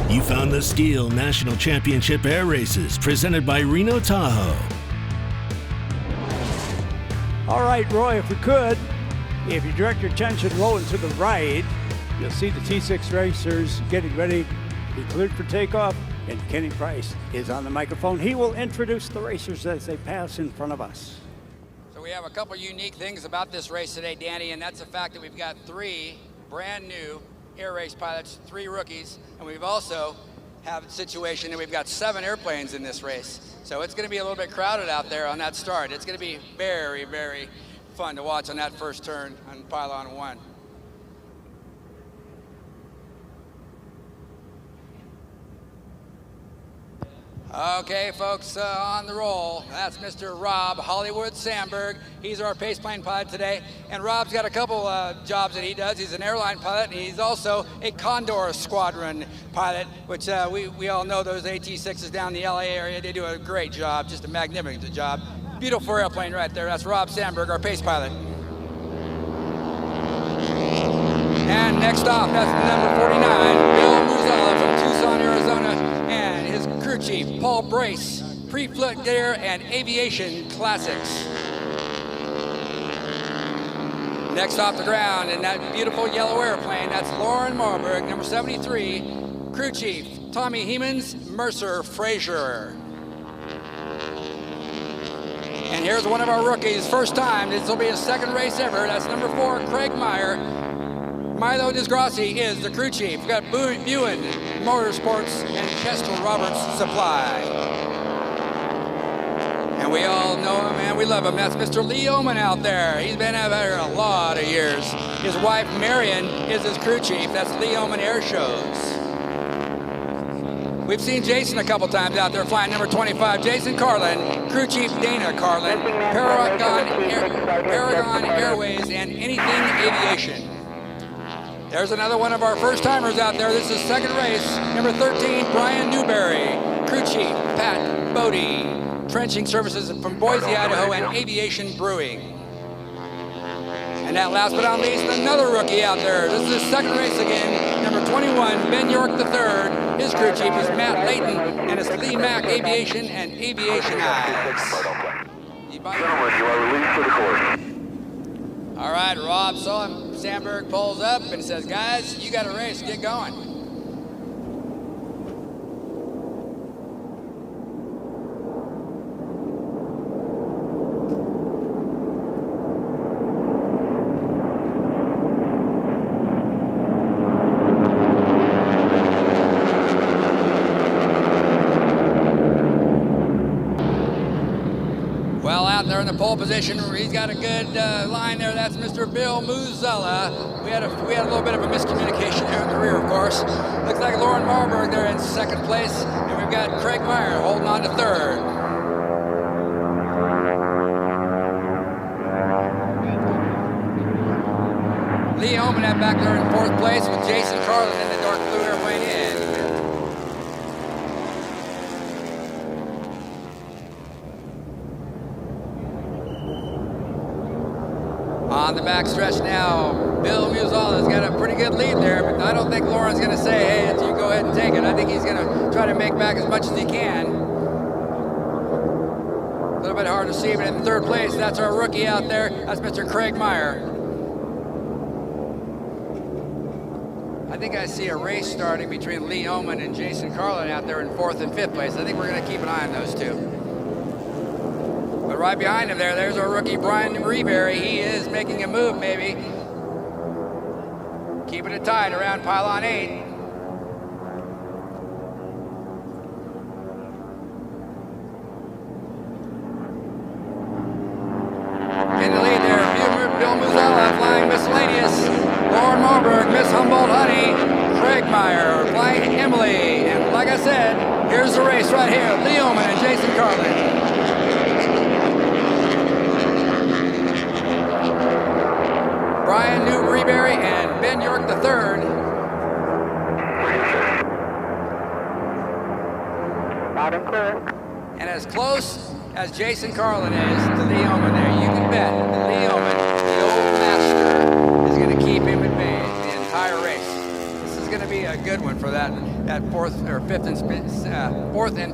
You found the STIHL National Championship Air Races presented by Reno-Tahoe. All right, Roy, if we could, if you direct your attention low and to the right, you'll see the T-6 racers getting ready to be cleared for takeoff, and Kenny Price is on the microphone. He will introduce the racers as they pass in front of us. So we have a couple unique things about this race today, Danny, and that's the fact that we've got 3 brand new air race pilots, 3 rookies, and we've also have a situation that we've got 7 airplanes in this race. So it's going to be a little bit crowded out there on that start. It's going to be very, very fun to watch on that first turn on pylon 1. Okay, folks, on the roll. That's Mr. Rob Hollywood Sandberg. He's our pace plane pilot today. And Rob's got a couple jobs that he does. He's an airline pilot, and he's also a Condor Squadron pilot, which we all know those AT-6s down in the LA area. They do a great job, just a magnificent job. Beautiful airplane right there. That's Rob Sandberg, our pace pilot. And next off, that's number 49, Bill Muzella from Tucson, Arizona. And his crew chief, Paul Brace, pre-flight air and aviation classics. Next off the ground in that beautiful yellow airplane, that's Lauren Marburg, number 73, crew chief, Tommy Hemans, Mercer Frazier. And here's one of our rookies, first time, this will be his 2nd race ever, that's number 4, Craig Meyer. Milo Disgrassi is the crew chief. We've got Buin Motorsports and Kestrel Roberts Supply. And we all know him and we love him. That's Mr. Lee Oman out there. He's been out there a lot of years. His wife, Marion, is his crew chief. That's Lee Oman Air Shows. We've seen Jason a couple times out there flying number 25. Jason Carlin, crew chief Dana Carlin, Paragon Airways, and Anything Aviation. There's another one of our first-timers out there. This is 2nd race, number 13, Brian Newberry, crew chief, Pat Bodie, trenching services from Boise, Idaho, and Aviation Brewing. And that last but not least, another rookie out there. This is his 2nd race again, number 21, Ben York III. His crew chief is Matt Layton, and it's Lee Mack Aviation and Aviation Eyes. Gentlemen, you are released to the course. All right, Rob saw him. Sandberg pulls up and says, guys, you got a race, get going. Well, out there in the pole position, he's got a good line there. That's Mr. Bill Muzella. We had a little bit of a miscommunication there in the rear, of course. Looks like Lauren Marburg there in 2nd place, and we've got Craig Meyer holding on to 3rd. Lee Oman back there in 4th place with Jason Carlin in the dark blue airplane in. On the back stretch now, Bill Muzella's got a pretty good lead there, but I don't think Lauren's going to say, hey, you go ahead and take it. I think he's going to try to make back as much as he can. A little bit hard to see, but in 3rd place, that's our rookie out there. That's Mr. Craig Meyer. I think I see a race starting between Lee Oman and Jason Carlin out there in 4th and 5th place. I think we're going to keep an eye on those two. But right behind him there's our rookie, Brian Reberry. He is making a move, maybe. Keeping it tight around pylon 8. In the lead there, Bill Muzella flying Miscellaneous. Lauren Marburg, Miss Humboldt Honey. Craig Meyer flying Emily. And like I said, here's the race right here. Lee Oman and Jason Carlin. Brian Newberry and Ben York III. Loud and clear. And as close as Jason Carlin is to Lee Oman there, you can bet that Lee Oman, the old master, is going to keep him at bay the entire race. This is going to be a good one for that fourth and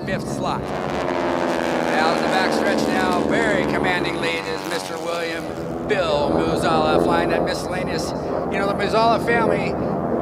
fifth slot. Out in the backstretch now, very commanding lead is Mr. William Bill Muzala flying that miscellaneous. You know, the Muzala family,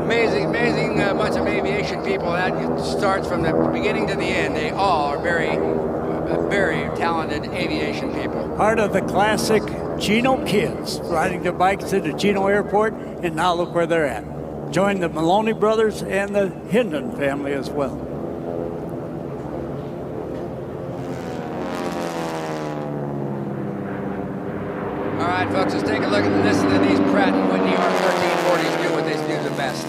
amazing bunch of aviation people. That starts from the beginning to the end. They all are very talented aviation people. Part of the classic Chino kids riding their bikes to the Chino airport, and now look where they're at. Join the Maloney brothers and the Hindon family as well. All right, folks, let's take a look at this. These Pratt & Whitney R1340s do what they do the best.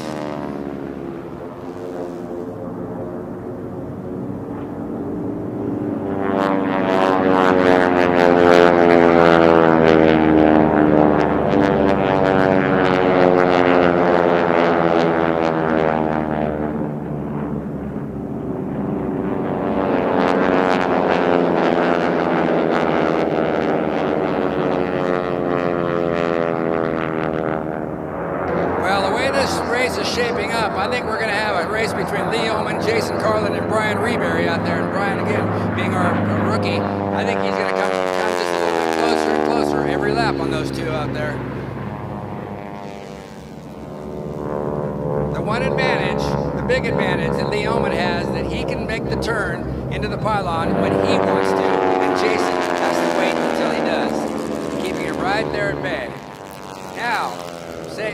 Shaping up. I think we're going to have a race between Lee Ullman, Jason Carlin, and Brian Reberry out there. And Brian, again, being our rookie, I think he's going to come just a little bit closer and closer every lap on those two out there. The one advantage, the big advantage that Lee Ullman has, that he can make the turn into the pylon when he wants to, and Jason has to wait until he does, keeping him right there at bay. Now,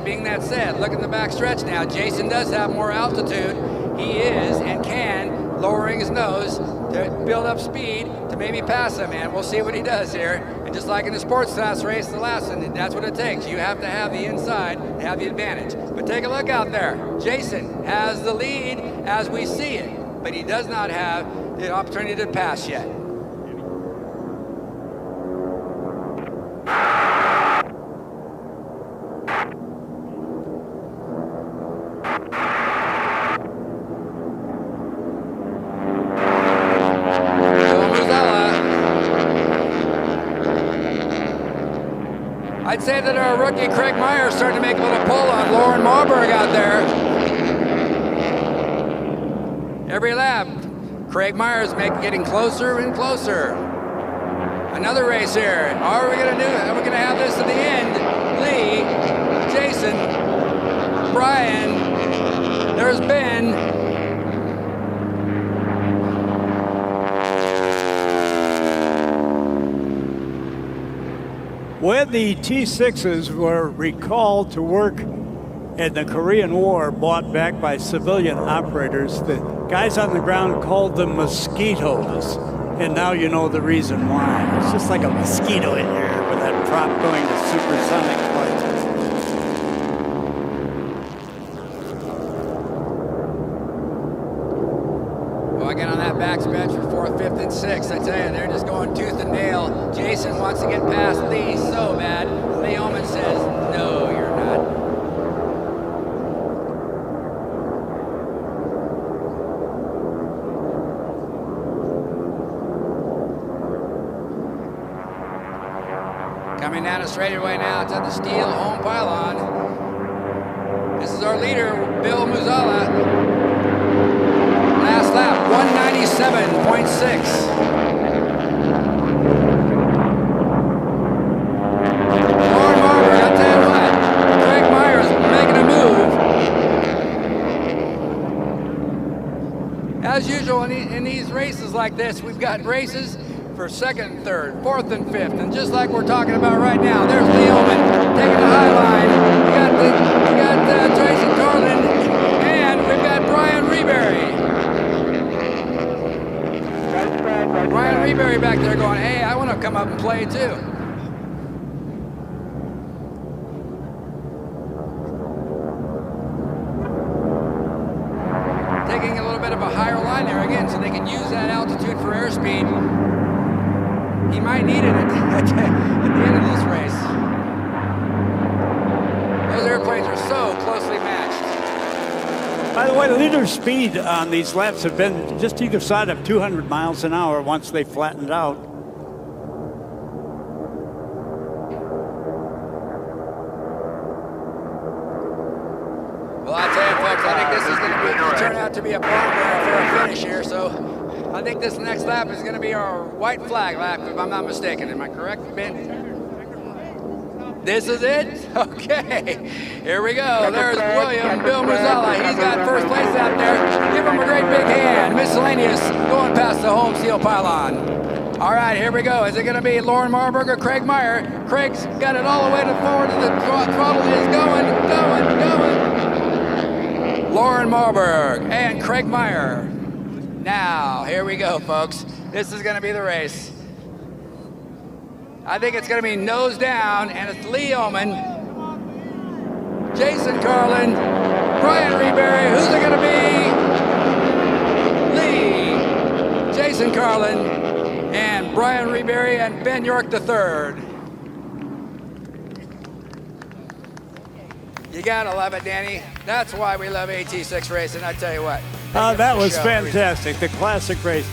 being that said, look at the back stretch now. Jason does have more altitude. He is and can lowering his nose to build up speed to maybe pass him, and we'll see what he does here. And just like in the sports class race, the last one, that's what it takes. You have to have the inside and have the advantage. But take a look out there. Jason has the lead as we see it, but he does not have the opportunity to pass yet. I'd say that our rookie Craig Myers starting to make a little pull on Lauren Marburg out there. Every lap, Craig Myers getting closer and closer. Another race here. Are we going to do it? Are we going to have this to the end? Lee, Jason, Brian, there's Ben. When the T-6s were recalled to work in the Korean War, bought back by civilian operators, the guys on the ground called them mosquitoes. And now you know the reason why. It's just like a mosquito in here with that prop going to supersonic flight. Well, again on that backstretch for 4th, 5th, and 6th, I tell you, they're just going tooth and nail. Jason wants to get past Lee so bad. Lee Ullman says, no, you're not. Coming down a straightaway now to the STIHL home pylon. This is our leader, Bill Muzala. Last lap, 197.6. Lauren Marburg, I'll tell you what, Craig Myers making a move. As usual in these races like this, we've got races for 2nd, 3rd, 4th, and 5th. And just like we're talking about right now, there's Lee Ullman taking the high line. We got Jason Carlin, and we've got Brian Reberry. Brian Reberry back there going, hey, I want to come up and play too. Taking a little bit of a higher line there again so they can use that altitude for airspeed. He might need it at the end of this race. Those airplanes are so closely matched. By the way, the leader speed on these laps have been just either side of 200 miles an hour once they flattened out. Well, I tell you, folks, I think think this is going to turn out to be a barn burner for a finish here. So I think this next lap is going to be our white flag lap, if I'm not mistaken. Am I correct, Ben? This is it? Okay. Here we go. There's William Bill Marzella. He's got first place out there. Give him a great big hand. Miscellaneous going past the home steel pylon. All right, here we go. Is it going to be Lauren Marburg or Craig Meyer? Craig's got it all the way to forward. The throttle is going. Lauren Marburg and Craig Meyer. Now, here we go, folks. This is going to be the race. I think it's going to be nose down, and it's Lee Oman, Jason Carlin, Brian Reberry. Who's it going to be? Lee, Jason Carlin, and Brian Reberry, and Ben York III. You gotta love it, Danny. That's why we love AT6 racing, I tell you what. That was fantastic, the classic race.